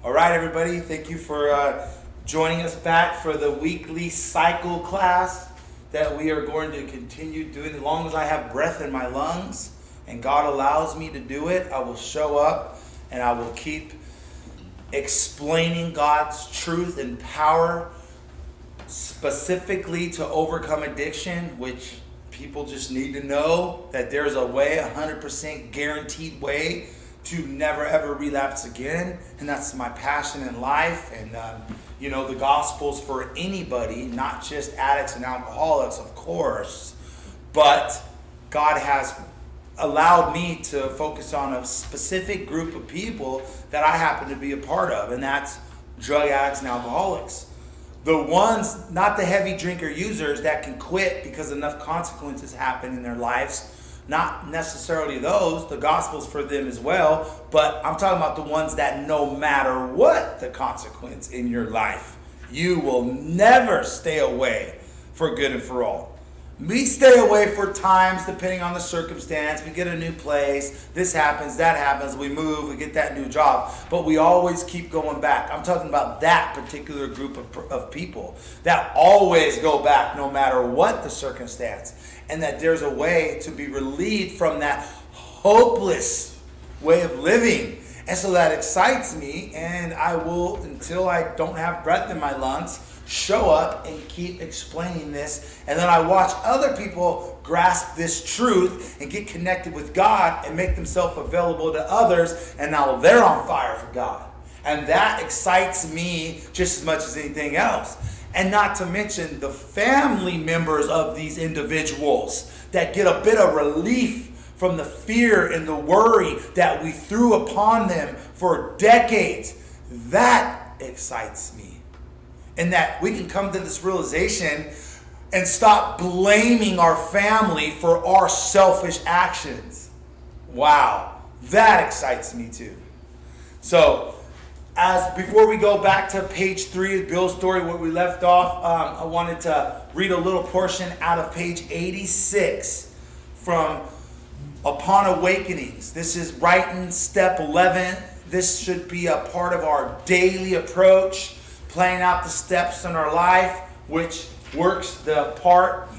All right, everybody. Thank you for joining us back for the weekly cycle class that we are going to continue doing. As long as I have breath in my lungs and God allows me to do it, I will show up and I will keep explaining God's truth and power specifically to overcome addiction, which people just need to know that there's a way, 100% guaranteed way to never ever relapse again. And that's my passion in life. And the gospel's for anybody, not just addicts and alcoholics, of course, but God has allowed me to focus on a specific group of people that I happen to be a part of, and that's drug addicts and alcoholics. The ones, not the heavy drinker users that can quit because enough consequences happen in their lives. Not necessarily those. The gospel's for them as well. But I'm talking about the ones that no matter what the consequence in your life, you will never stay away for good and for all. We stay away for times depending on the circumstance. We get a new place. This happens, that happens. We move, we get that new job. But we always keep going back. I'm talking about that particular group of people that always go back no matter what the circumstance. And that there's a way to be relieved from that hopeless way of living. And so that excites me. And I will, until I don't have breath in my lungs, show up and keep explaining this. And then I watch other people grasp this truth and get connected with God and make themselves available to others. And now they're on fire for God. And that excites me just as much as anything else. And not to mention the family members of these individuals that get a bit of relief from the fear and the worry that we threw upon them for decades. That excites me. And that we can come to this realization and stop blaming our family for our selfish actions. Wow, that excites me too. So, before we go back to page 3 of Bill's story, where we left off, I wanted to read a little portion out of page 86 from Upon Awakenings. This is writing step 11. This should be a part of our daily approach, playing out the steps in our life, which works the part,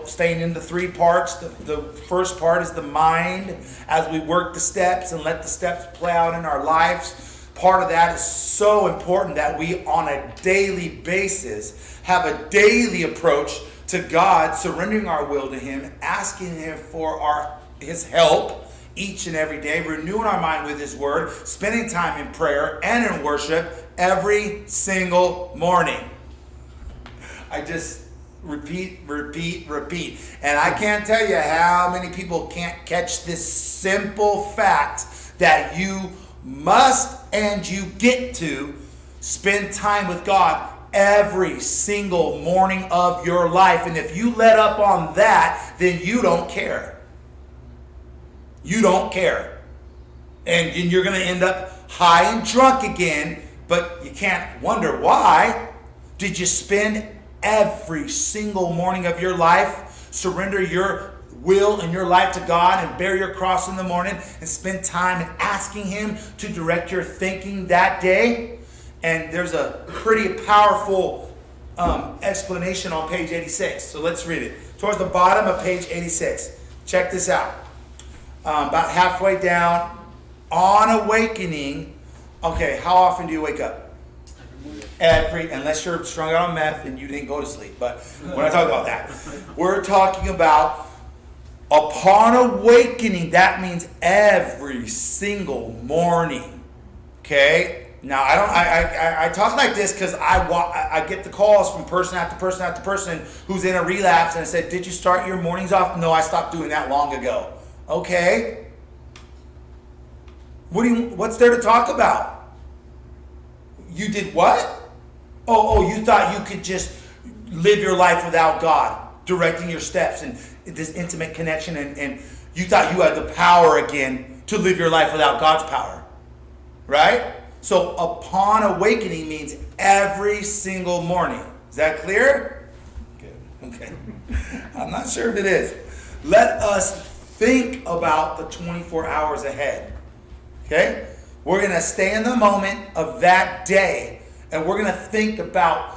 staying in the 3 parts. The first part is the mind as we work the steps and let the steps play out in our lives. Part of that is so important that we on a daily basis have a daily approach to God, surrendering our will to Him, asking Him for His help each and every day, renewing our mind with His Word, spending time in prayer and in worship every single morning. I just repeat. And I can't tell you how many people can't catch this simple fact that you must and you get to spend time with God every single morning of your life. And if you let up on that, then you don't care. You don't care. And you're going to end up high and drunk again, but you can't wonder why. Did you spend every single morning of your life, surrender your will and your life to God and bear your cross in the morning and spend time asking Him to direct your thinking that day? And there's a pretty powerful explanation on page 86. So let's read it. Towards the bottom of page 86. Check this out. About halfway down, on awakening. Okay, how often do you wake up? Unless you're strung out on meth and you didn't go to sleep. But we're not talking about that. We're talking about upon awakening. That means every single morning. Okay? Now, I talk like this because I get the calls from person after person after person who's in a relapse, and I said, did you start your mornings off? No, I stopped doing that long ago. Okay. What's there to talk about? You did what? Oh, you thought you could just live your life without God directing your steps and this intimate connection, and you thought you had the power again to live your life without God's power. Right? So upon awakening means every single morning. Is that clear? Good. Okay. I'm not sure if it is. Let us think about the 24 hours ahead. Okay? We're going to stay in the moment of that day. And we're going to think about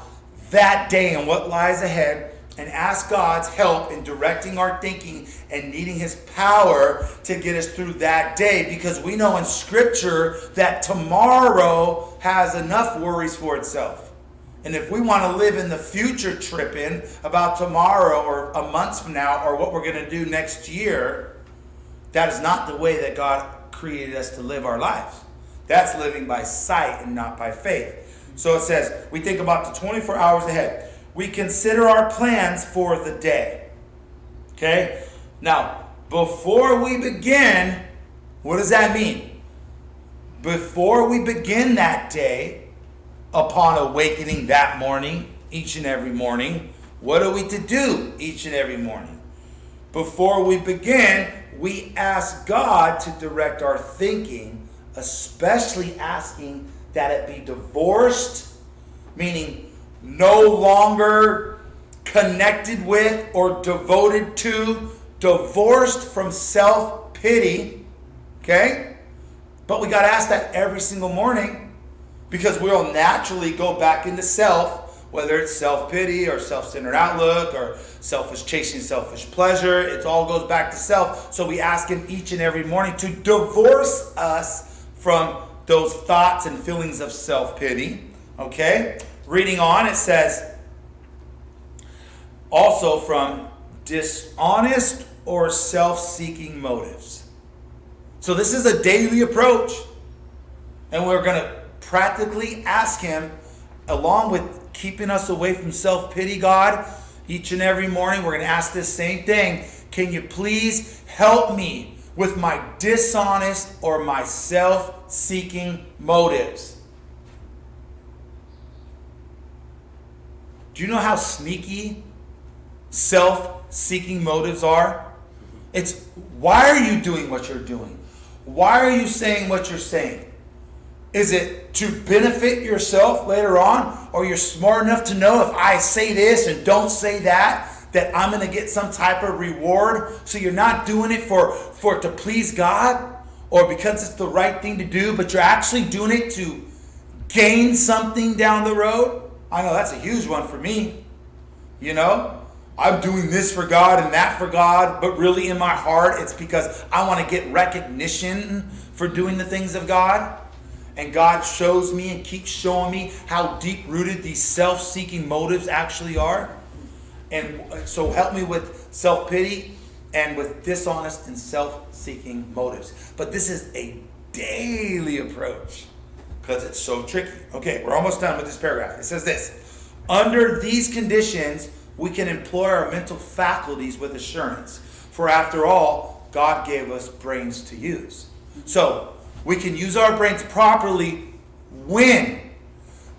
that day and what lies ahead. And ask God's help in directing our thinking and needing his power to get us through that day. Because we know in Scripture that tomorrow has enough worries for itself. And if we want to live in the future tripping about tomorrow or a month from now or what we're going to do next year, that is not the way that God created us to live our lives. That's living by sight and not by faith. So it says, we think about the 24 hours ahead. We consider our plans for the day. Okay? Now, before we begin, what does that mean? Before we begin that day, upon awakening that morning, each and every morning, what are we to do each and every morning? Before we begin, we ask God to direct our thinking, especially asking that it be divorced, meaning no longer connected with or devoted to, divorced from self-pity, okay? But we got to ask that every single morning because we'll naturally go back into self, whether it's self-pity or self-centered outlook or chasing selfish pleasure. It all goes back to self. So we ask him each and every morning to divorce us from those thoughts and feelings of self-pity, okay? Reading on, it says, also from dishonest or self-seeking motives. So this is a daily approach. And we're going to practically ask him, along with keeping us away from self-pity, God, each and every morning, we're going to ask this same thing. Can you please help me with my dishonest or my self-seeking motives? Do you know how sneaky self-seeking motives are? It's, why are you doing what you're doing? Why are you saying what you're saying? Is it to benefit yourself later on? Or you're smart enough to know if I say this and don't say that, that I'm going to get some type of reward? So you're not doing it for to please God or because it's the right thing to do, but you're actually doing it to gain something down the road? I know that's a huge one for me. You know, I'm doing this for God and that for God, but really in my heart, it's because I want to get recognition for doing the things of God. And God shows me and keeps showing me how deep-rooted these self-seeking motives actually are. And so help me with self-pity and with dishonest and self-seeking motives. But this is a daily approach, because it's so tricky. Okay, we're almost done with this paragraph. It says this: under these conditions, we can employ our mental faculties with assurance. For after all, God gave us brains to use. So, we can use our brains properly when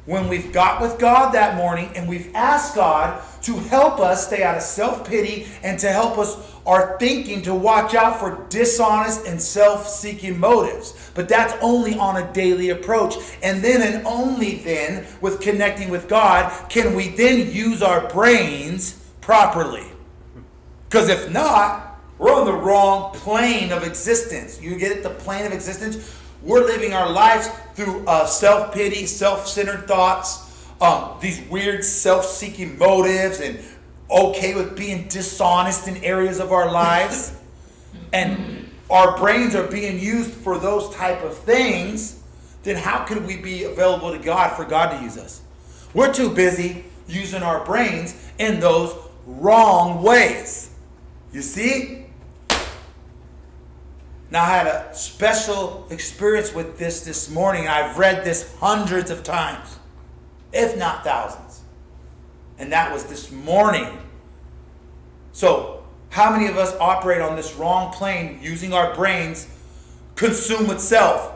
we've got with God that morning and we've asked God to help us stay out of self-pity and to help us our thinking to watch out for dishonest and self-seeking motives. But that's only on a daily approach. And then and only then, with connecting with God, can we then use our brains properly. Because if not, we're on the wrong plane of existence. You get it? The plane of existence. We're living our lives through self-pity, self-centered thoughts, these weird self-seeking motives, and okay with being dishonest in areas of our lives. And our brains are being used for those type of things. Then how could we be available to God for God to use us? We're too busy using our brains in those wrong ways. You see? Now, I had a special experience with this morning. I've read this hundreds of times, if not thousands. And that was this morning. So, how many of us operate on this wrong plane, using our brains, consumed with self,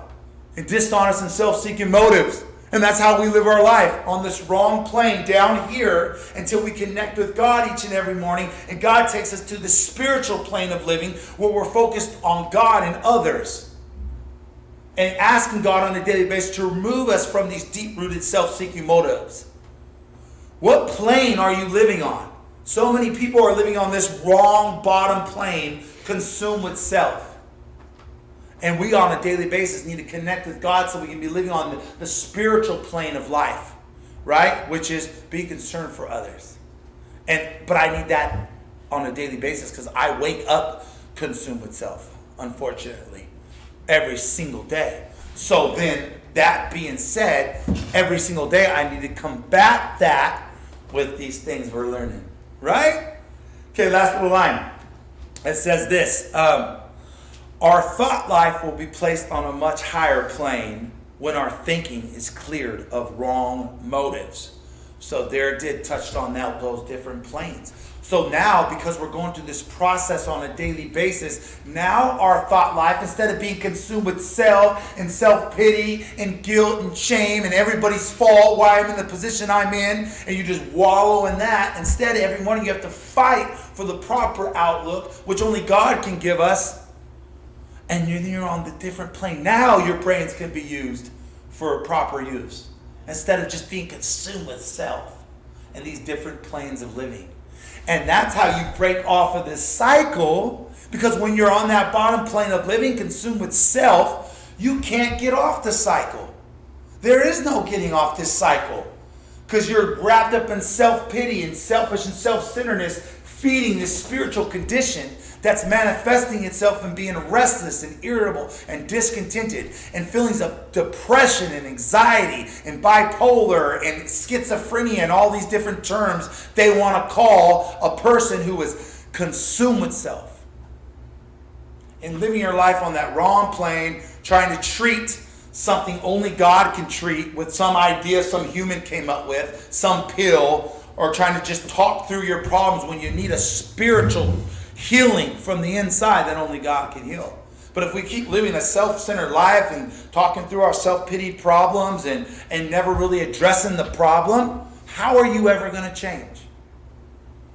and dishonest and self-seeking motives? And that's how we live our life, on this wrong plane down here, until we connect with God each and every morning. And God takes us to the spiritual plane of living, where we're focused on God and others. And asking God on a daily basis to remove us from these deep-rooted self-seeking motives. What plane are you living on? So many people are living on this wrong bottom plane, consumed with self. And we on a daily basis need to connect with God so we can be living on the spiritual plane of life, right? Which is be concerned for others. But I need that on a daily basis because I wake up consumed with self, unfortunately, every single day. So then, that being said, every single day I need to combat that with these things we're learning, right? Okay, last little line. It says this, our thought life will be placed on a much higher plane when our thinking is cleared of wrong motives. So there it did touched on that, those different planes. So now, because we're going through this process on a daily basis, now our thought life, instead of being consumed with self and self-pity and guilt and shame and everybody's fault, why I'm in the position I'm in, and you just wallow in that, instead every morning you have to fight for the proper outlook, which only God can give us, and you're on the different plane. Now your brains can be used for proper use, instead of just being consumed with self and these different planes of living. And that's how you break off of this cycle, because when you're on that bottom plane of living, consumed with self, you can't get off the cycle. There is no getting off this cycle, because you're wrapped up in self-pity and selfish and self-centeredness, feeding this spiritual condition that's manifesting itself in being restless and irritable and discontented and feelings of depression and anxiety and bipolar and schizophrenia and all these different terms they want to call a person who is consumed with self. And living your life on that wrong plane, trying to treat something only God can treat with some idea some human came up with, some pill, or trying to just talk through your problems when you need a spiritual healing from the inside that only God can heal. But if we keep living a self-centered life and talking through our self-pity problems and never really addressing the problem, how are you ever going to change?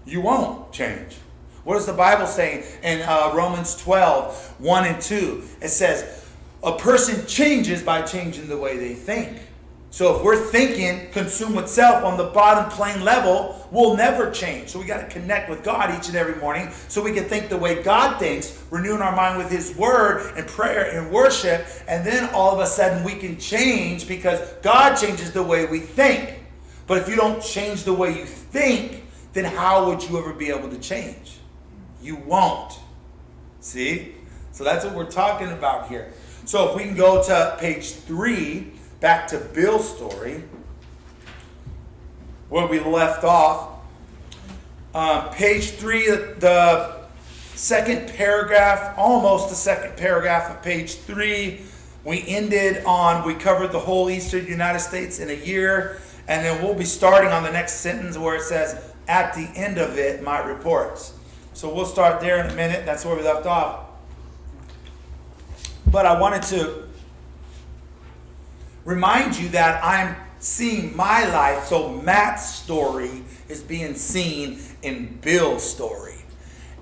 You won't change. What does the Bible say in Romans 12, 1 and 2? It says, a person changes by changing the way they think. So if we're thinking consumed with self on the bottom plane level, we'll never change. So we got to connect with God each and every morning so we can think the way God thinks, renewing our mind with His Word and prayer and worship. And then all of a sudden we can change because God changes the way we think. But if you don't change the way you think, then how would you ever be able to change? You won't. See? So that's what we're talking about here. So if we can go to page 3, back to Bill's story, where we left off. Page 3, the second paragraph, almost the second paragraph of page 3. We covered the whole eastern United States in a year, and then we'll be starting on the next sentence where it says, at the end of it, my reports. So we'll start there in a minute. That's where we left off. But I wanted to remind you that I'm seeing my life, so Matt's story is being seen in Bill's story.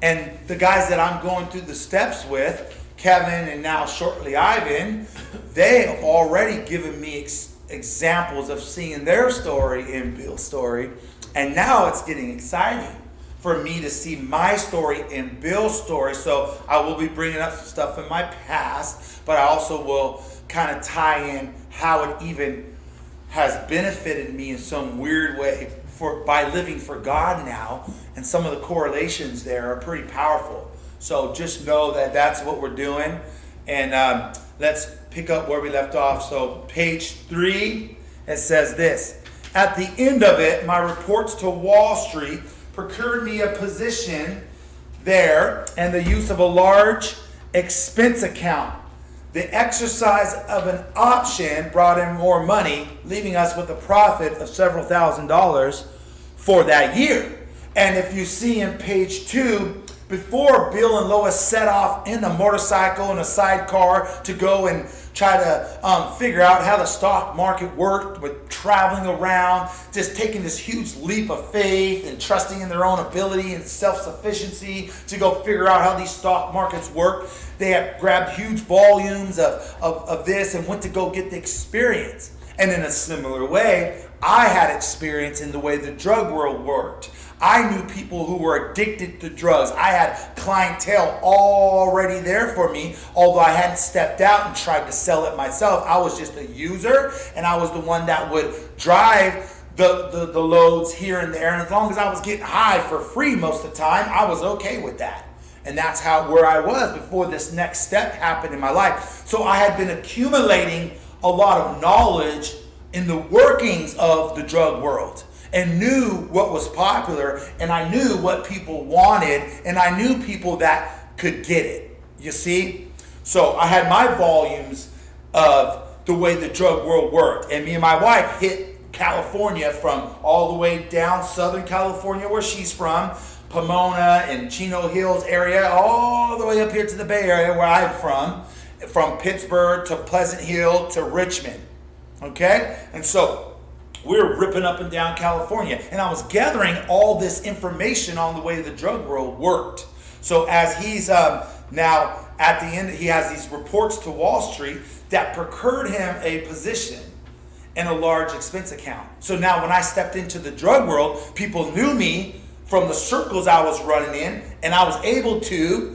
And the guys that I'm going through the steps with, Kevin and now shortly Ivan, they have already given me examples of seeing their story in Bill's story. And now it's getting exciting for me to see my story in Bill's story. So I will be bringing up some stuff in my past, but I also will kind of tie in how it even has benefited me in some weird way by living for God now. And some of the correlations there are pretty powerful. So just know that that's what we're doing. And let's pick up where we left off. So page 3, it says this. At the end of it, my reports to Wall Street procured me a position there and the use of a large expense account. The exercise of an option brought in more money, leaving us with a profit of several $1,000s for that year. And if you see in page 2, before Bill and Lois set off in a motorcycle and a sidecar to go and try to figure out how the stock market worked with traveling around, just taking this huge leap of faith and trusting in their own ability and self-sufficiency to go figure out how these stock markets work. They had grabbed huge volumes of this and went to go get the experience. And in a similar way, I had experience in the way the drug world worked. I knew people who were addicted to drugs. I had clientele already there for me, although I hadn't stepped out and tried to sell it myself. I was just a user, and I was the one that would drive the loads here and there. And as long as I was getting high for free most of the time, I was okay with that. And that's where I was before this next step happened in my life. So I had been accumulating a lot of knowledge in the workings of the drug world, and knew what was popular, and I knew what people wanted, and I knew people that could get it. You see? So I had my volumes of the way the drug world worked. And me and my wife hit California from all the way down Southern California, where she's from, Pomona and Chino Hills area, all the way up here to the Bay Area where I'm from Pittsburgh to Pleasant Hill to Richmond. Okay? And so we're ripping up and down California. And I was gathering all this information on the way the drug world worked. So as he's now at the end, he has these reports to Wall Street that procured him a position in a large expense account. So now when I stepped into the drug world, people knew me from the circles I was running in, and I was able to,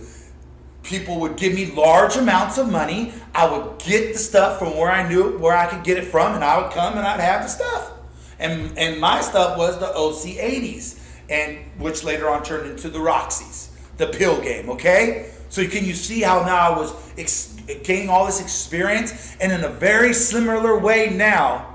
people would give me large amounts of money. I would get the stuff from where I knew where I could get it from, and I would come and I'd have the stuff. And my stuff was the OC 80s, and which later on turned into the Roxys, the pill game, okay? So can you see how now I was gaining all this experience? And in a very similar way now,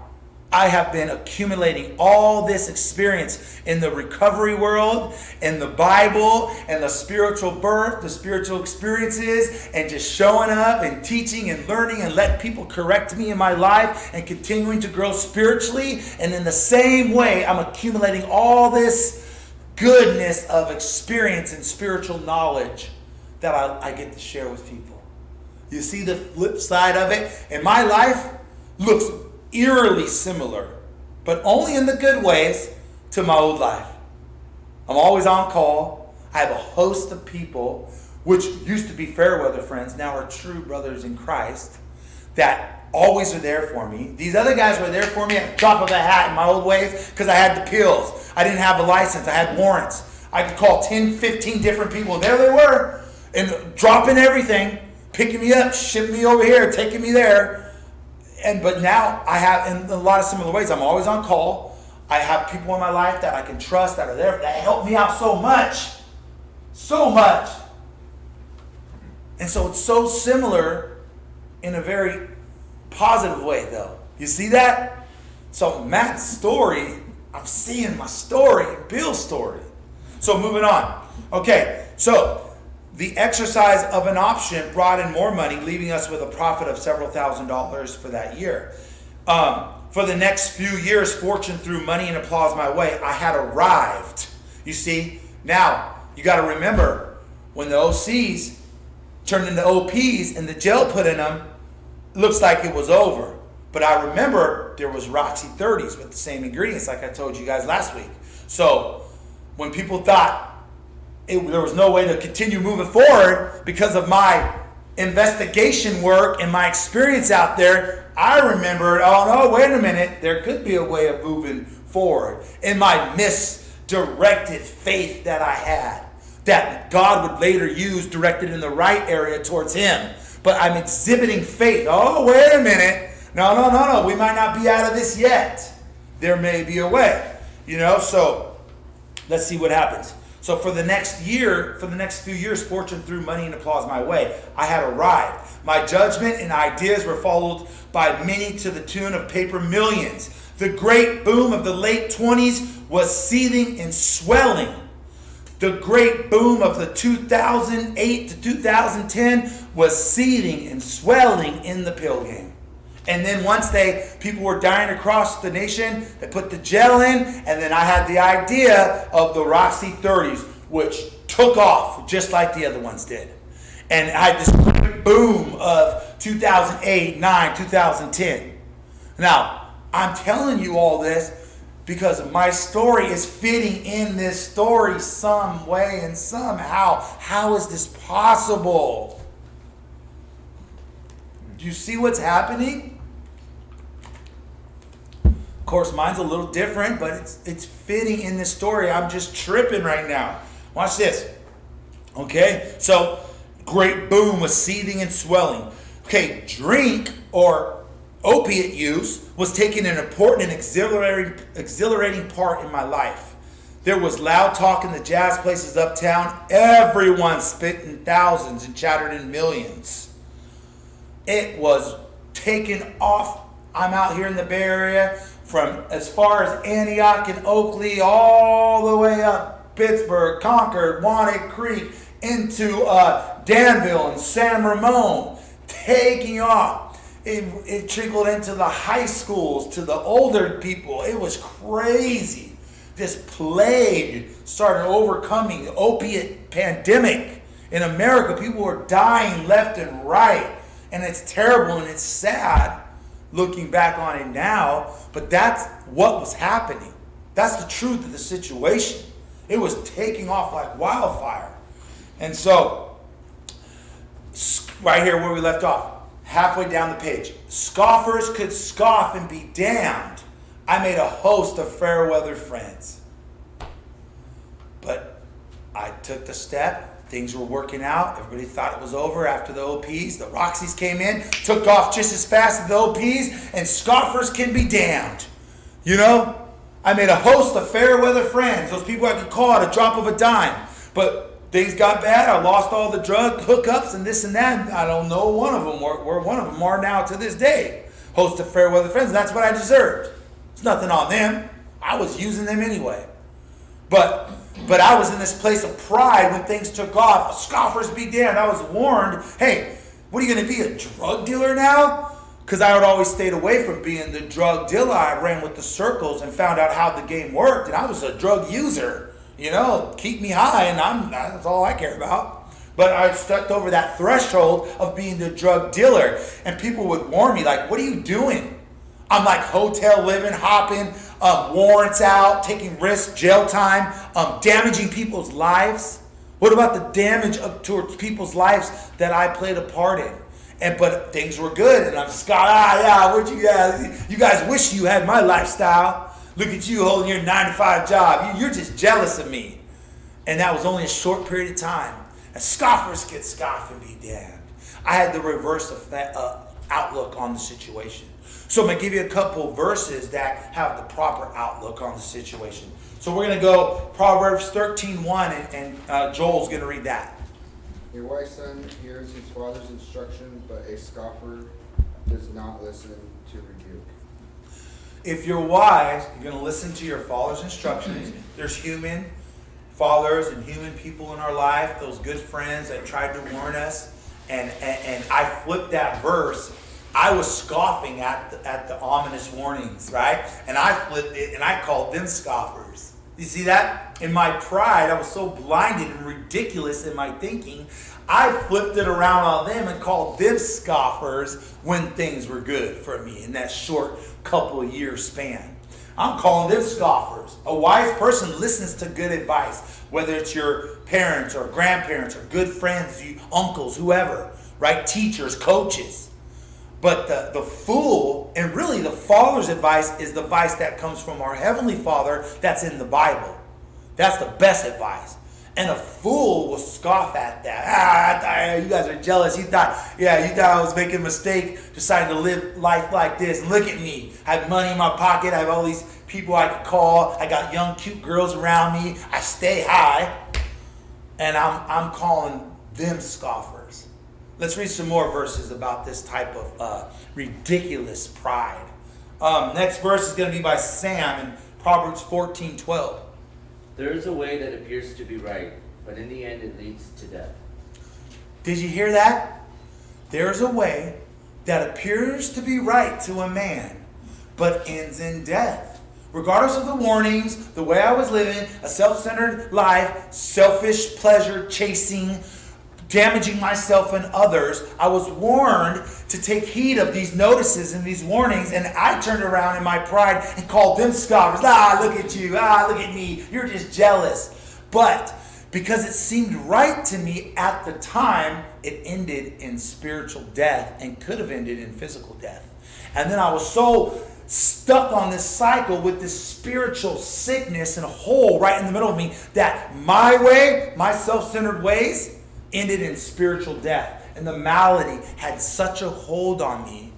I have been accumulating all this experience in the recovery world, in the Bible, and the spiritual birth, the spiritual experiences, and just showing up and teaching and learning and letting people correct me in my life and continuing to grow spiritually. And in the same way, I'm accumulating all this goodness of experience and spiritual knowledge that I get to share with people. You see the flip side of it? And my life looks eerily similar, but only in the good ways, to my old life. I'm always on call. I have a host of people, which used to be fair weather friends, now are true brothers in Christ, that always are there for me. These other guys were there for me at the drop of a hat in my old ways because I had the pills. I didn't have a license. I had warrants. I could call 10, 15 different people. There they were, and dropping everything, picking me up, shipping me over here, taking me there. But now I have, in a lot of similar ways, I'm always on call. I have people in my life that I can trust, that are there, that help me out so much. So much. And so it's so similar in a very positive way, though. You see that? So Matt's story, I'm seeing my story, Bill's story. So moving on. Okay, so the exercise of an option brought in more money, leaving us with a profit of several $1,000s for that year. For the next few years, fortune threw money and applause my way. I had arrived. You see, now you got to remember when the OCs turned into OPs and the gel put in them, it looks like it was over. But I remember there was Roxy 30s with the same ingredients, like I told you guys last week. So when people thought there was no way to continue moving forward because of my investigation work and my experience out there, I remembered, oh no, wait a minute, there could be a way of moving forward. In my misdirected faith that I had, that God would later use directed in the right area towards Him. But I'm exhibiting faith. Oh, wait a minute. No, we might not be out of this yet. There may be a way. So let's see what happens. So for the next few years, fortune threw money and applause my way. I had arrived. My judgment and ideas were followed by many to the tune of paper millions. The great boom of the late 20s was seething and swelling. The great boom of the 2008 to 2010 was seething and swelling in the pill game. And then once people were dying across the nation, they put the gel in, and then I had the idea of the Roxy 30s, which took off just like the other ones did. And I had this great boom of 2008, 9, 2010. Now, I'm telling you all this because my story is fitting in this story some way and somehow. How is this possible? Do you see what's happening? Of course, mine's a little different, but it's fitting in this story. I'm just tripping right now. Watch this. Okay, so great boom was seething and swelling. Okay, drink or opiate use was taking an important and exhilarating part in my life. There was loud talk in the jazz places uptown. Everyone spit in thousands and chattered in millions. It was taking off. I'm out here in the Bay Area from as far as Antioch and Oakley all the way up Pittsburgh, Concord, Wanted Creek, into Danville and San Ramon, taking off. It trickled into the high schools, to the older people. It was crazy. This plague started overcoming the opiate pandemic in America. People were dying left and right. And it's terrible and it's sad looking back on it now. But that's what was happening. That's the truth of the situation. It was taking off like wildfire. And so, right here where we left off, halfway down the page, scoffers could scoff and be damned. I made a host of fair weather friends. But I took the step. Things were working out. Everybody thought it was over after the OPs. The Roxys came in, took off just as fast as the OPs, and scoffers can be damned. You know? I made a host of fair weather friends, those people I could call at a drop of a dime. But things got bad. I lost all the drug hookups and this and that. I don't know one of them where one of them are now to this day. Host of fair weather friends. That's what I deserved. It's nothing on them. I was using them anyway. But I was in this place of pride when things took off. Scoffers be damned. I was warned, hey, what are you going to be, a drug dealer now? Because I had always stayed away from being the drug dealer. I ran with the circles and found out how the game worked. And I was a drug user. You know, keep me high, and that's all I care about. But I stepped over that threshold of being the drug dealer. And people would warn me, like, what are you doing? I'm like hotel living, hopping, warrants out, taking risks, jail time, damaging people's lives. What about the damage towards people's lives that I played a part in? But things were good, and I'm Scott. Where'd you guys? You guys wish you had my lifestyle. Look at you holding your 9-to-5 job. You're just jealous of me. And that was only a short period of time. And scoffers could scoff and be damned. I had the reverse of that, outlook on the situation. So I'm going to give you a couple verses that have the proper outlook on the situation. So we're going to go Proverbs 13:1, and Joel's going to read that. A wise son hears his father's instruction, but a scoffer does not listen to rebuke. If you're wise, you're going to listen to your father's instructions. There's human fathers and human people in our life, those good friends that tried to warn us. And I flipped that verse. I was scoffing at the ominous warnings, right? And I flipped it and I called them scoffers. You see that? In my pride, I was so blinded and ridiculous in my thinking, I flipped it around on them and called them scoffers when things were good for me in that short couple of year span. I'm calling them scoffers. A wise person listens to good advice, whether it's your parents or grandparents or good friends, uncles, whoever, right? Teachers, coaches. But the fool, and really the Father's advice, is the advice that comes from our Heavenly Father that's in the Bible. That's the best advice. And a fool will scoff at that. You guys are jealous. You thought I was making a mistake deciding to live life like this. Look at me. I have money in my pocket. I have all these people I can call. I got young, cute girls around me. I stay high. And I'm calling them scoffers. Let's read some more verses about this type of ridiculous pride. Next verse is going to be by Sam in Proverbs 14:12. There is a way that appears to be right, but in the end it leads to death. Did you hear that? There is a way that appears to be right to a man, but ends in death. Regardless of the warnings, the way I was living, a self-centered life, selfish pleasure chasing, damaging myself and others, I was warned to take heed of these notices and these warnings, and I turned around in my pride and called them scoffers. Look at you. Look at me. You're just jealous. But because it seemed right to me at the time, it ended in spiritual death and could have ended in physical death. And then I was so stuck on this cycle with this spiritual sickness and hole right in the middle of me, that my way, my self-centered ways, ended in spiritual death. And the malady had such a hold on me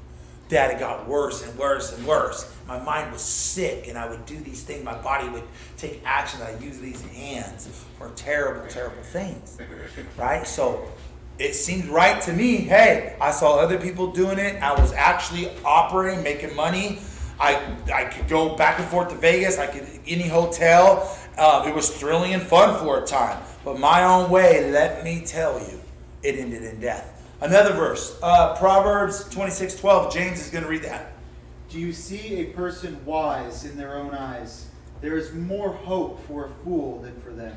that it got worse and worse and worse. My mind was sick, and I would do these things. My body would take action. I use these hands for terrible, terrible things, right? So it seemed right to me. Hey, I saw other people doing it. I was actually operating, making money. I could go back and forth to Vegas. I could any hotel. It was thrilling and fun for a time. But my own way, let me tell you, it ended in death. Another verse, Proverbs 26:12. James is going to read that. Do you see a person wise in their own eyes? There is more hope for a fool than for them.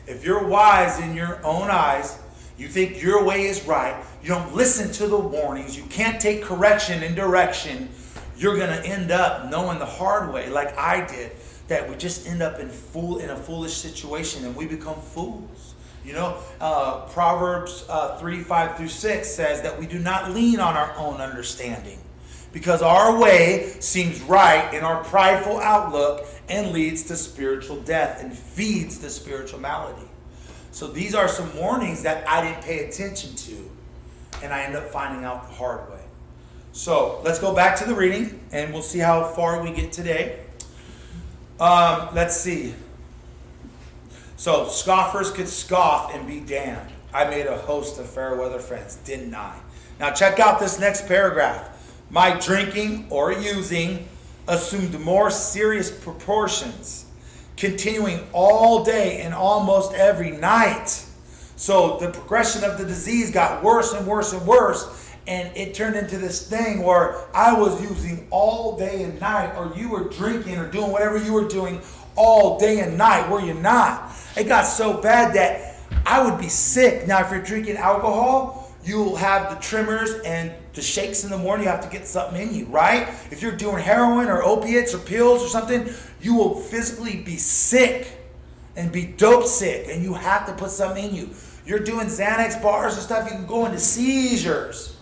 If you're wise in your own eyes, you think your way is right, you don't listen to the warnings, you can't take correction and direction, you're going to end up knowing the hard way, like I did, that we just end up in a foolish situation and we become fools. You know, Proverbs 3:5-6 says that we do not lean on our own understanding, because our way seems right in our prideful outlook and leads to spiritual death and feeds the spiritual malady. So these are some warnings that I didn't pay attention to, and I end up finding out the hard way. So let's go back to the reading, and we'll see how far we get today. Let's see. So scoffers could scoff and be damned. I made a host of fair weather friends, didn't I? Now check out this next paragraph. My drinking or using assumed more serious proportions, continuing all day and almost every night. So the progression of the disease got worse and worse and worse, and it turned into this thing where I was using all day and night, or you were drinking or doing whatever you were doing all day and night, were you not? It got so bad that I would be sick. Now, if you're drinking alcohol, you'll have the tremors and the shakes in the morning. You have to get something in you, right? If you're doing heroin or opiates or pills or something, you will physically be sick and be dope sick, and you have to put something in you. You're doing Xanax bars and stuff, you can go into seizures,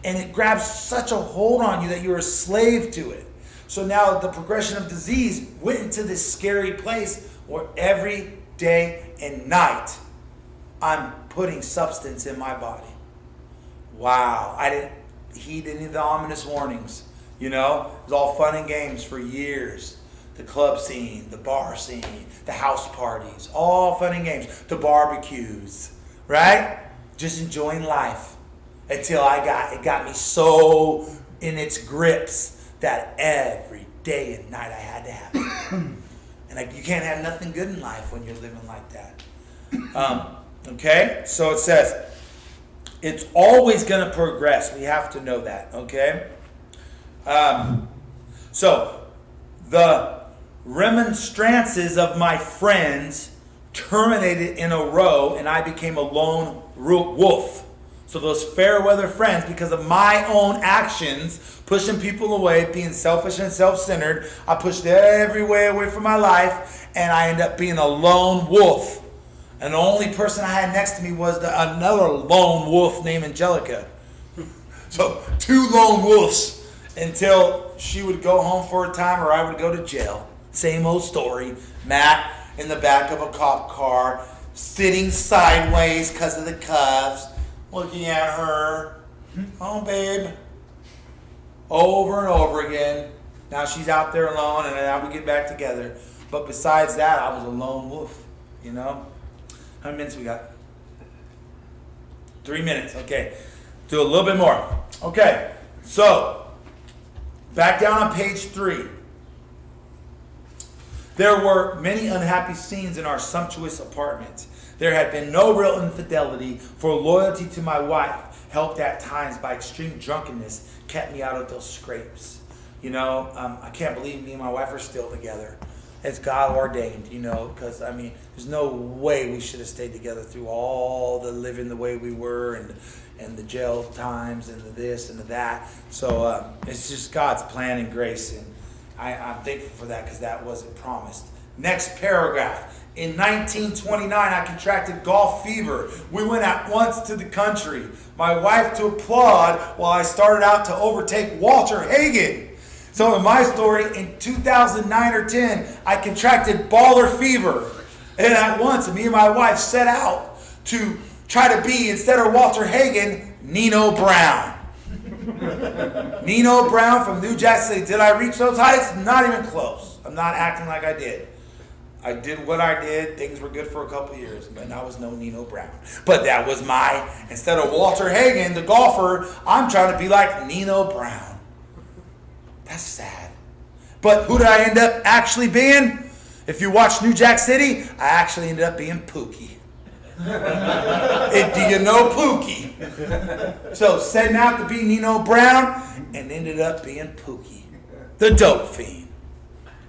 and it grabs such a hold on you that you're a slave to it. So now the progression of disease went into this scary place where every day and night I'm putting substance in my body. Wow, I didn't heed any of the ominous warnings. You know, it was all fun and games for years. The club scene, the bar scene, the house parties, all fun and games. The barbecues, right? Just enjoying life until it got me so in its grips that every day and night I had to have it. And you can't have nothing good in life when you're living like that. Okay, so it says, it's always going to progress. We have to know that, okay? So, the remonstrances of my friends terminated in a row, and I became a lone wolf. So those fair weather friends, because of my own actions, pushing people away, being selfish and self-centered, I pushed every way away from my life, and I ended up being a lone wolf. And the only person I had next to me was another lone wolf named Angelica. So 2 lone wolves until she would go home for a time or I would go to jail. Same old story. Matt in the back of a cop car, sitting sideways because of the cuffs, looking at her. Oh, babe. Over and over again. Now she's out there alone, and now we get back together. But besides that, I was a lone wolf, you know? How many minutes we got? 3 minutes. Okay. Do a little bit more. Okay. So, back down on page 3. There were many unhappy scenes in our sumptuous apartment. There had been no real infidelity, for loyalty to my wife, helped at times by extreme drunkenness, kept me out of those scrapes. You know, I can't believe me and my wife are still together. It's God ordained, you know, because, I mean, there's no way we should have stayed together through all the living the way we were and the jail times and the this and the that. So it's just God's plan and grace, and I'm thankful for that because that wasn't promised. Next paragraph. In 1929, I contracted golf fever. We went at once to the country. My wife to applaud while I started out to overtake Walter Hagen. So in my story, in 2009 or 10, I contracted baller fever. And at once, me and my wife set out to try to be, instead of Walter Hagen, Nino Brown. Nino Brown from New Jack City. Did I reach those heights? Not even close. I'm not acting like I did. I did what I did. Things were good for a couple years, but I was no Nino Brown. But that was instead of Walter Hagen, the golfer, I'm trying to be like Nino Brown. That's sad. But who did I end up actually being? If you watch New Jack City, I actually ended up being Pookie. Do you know Pookie? So setting out to be Nino Brown and ended up being Pookie, the dope fiend.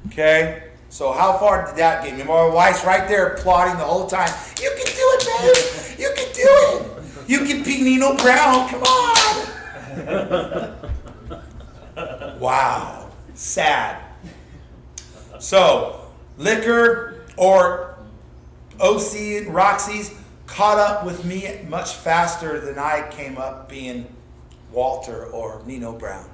Okay? So how far did that get me? My wife's right there applauding the whole time. You can do it, babe. You can do it. You can be Nino Brown. Come on. Wow. Sad. So liquor or OC and Roxy's caught up with me much faster than I came up being Walter or Nino Brown.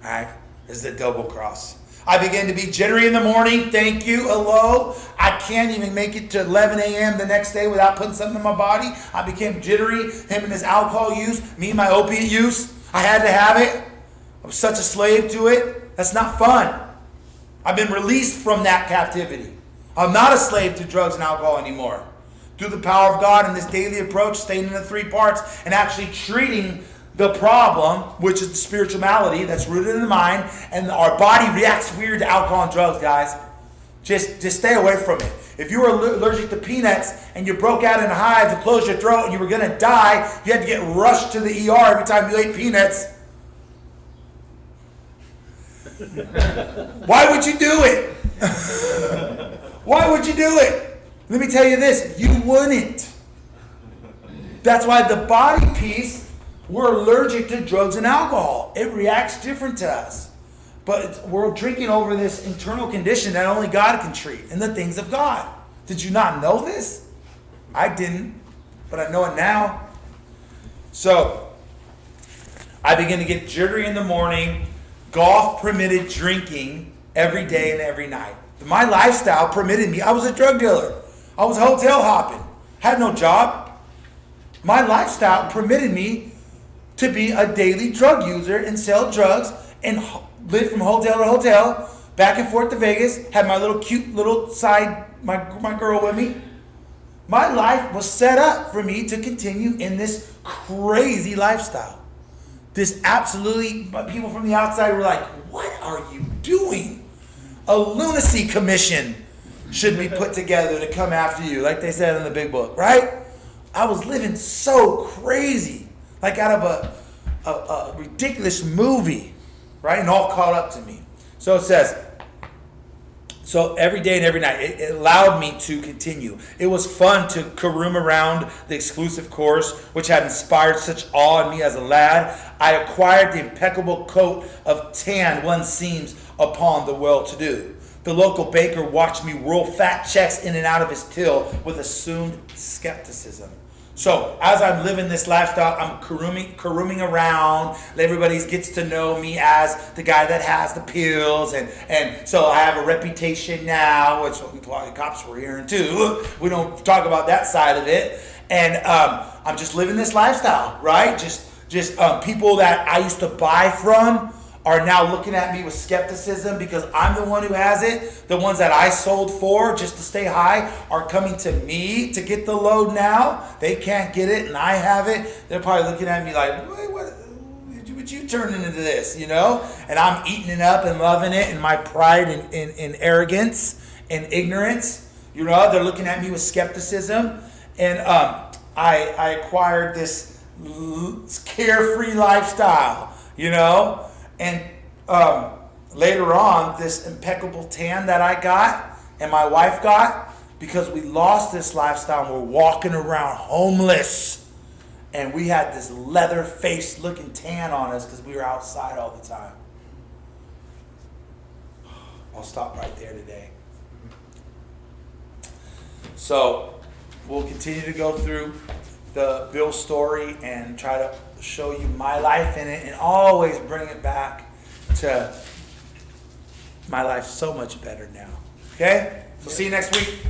All right? This is a double cross. I began to be jittery in the morning. Thank you. Hello. I can't even make it to 11 a.m. the next day without putting something in my body. I became jittery. Him and his alcohol use. Me and my opiate use. I had to have it. I was such a slave to it. That's not fun. I've been released from that captivity. I'm not a slave to drugs and alcohol anymore. Through the power of God and this daily approach, staying in the 3 parts and actually treating the problem, which is the spiritual malady that's rooted in the mind, and our body reacts weird to alcohol and drugs, guys. Just stay away from it. If you were allergic to peanuts and you broke out in a hive to close your throat and you were going to die, you had to get rushed to the ER every time you ate peanuts. Why would you do it? Why would you do it? Let me tell you this, you wouldn't. That's why the body piece, we're allergic to drugs and alcohol. It reacts different to us. But we're drinking over this internal condition that only God can treat and the things of God. Did you not know this? I didn't, but I know it now. So, I began to get jittery in the morning. Golf permitted drinking every day and every night. My lifestyle permitted me. I was a drug dealer. I was hotel hopping. Had no job. My lifestyle permitted me to be a daily drug user and sell drugs and live from hotel to hotel, back and forth to Vegas, had my little cute little side, my girl with me. My life was set up for me to continue in this crazy lifestyle. This absolutely, people from the outside were like, what are you doing? A lunacy commission should be put together to come after you, like they said in the big book, right? I was living so crazy, like out of a ridiculous movie, right? And all caught up to me. So it says, so every day and every night, it allowed me to continue. It was fun to caroom around the exclusive course, which had inspired such awe in me as a lad. I acquired the impeccable coat of tan one seems upon the well-to-do. The local baker watched me roll fat checks in and out of his till with assumed skepticism. So as I'm living this lifestyle, I'm carooming around. Everybody gets to know me as the guy that has the pills, and so I have a reputation now, which the cops were hearing too. We don't talk about that side of it, and I'm just living this lifestyle, right? Just people that I used to buy from are now looking at me with skepticism because I'm the one who has it. The ones that I sold for just to stay high are coming to me to get the load now. They can't get it and I have it. They're probably looking at me like, what would you turn into this, you know? And I'm eating it up and loving it, and my pride and arrogance and ignorance, you know, they're looking at me with skepticism. And I acquired this carefree lifestyle, you know? And later on, this impeccable tan that I got and my wife got, because we lost this lifestyle and we're walking around homeless. And we had this leather-faced looking tan on us because we were outside all the time. I'll stop right there today. So we'll continue to go through the Bill story and try to show you my life in it, and always bring it back to my life's so much better now. Okay? So see you next week.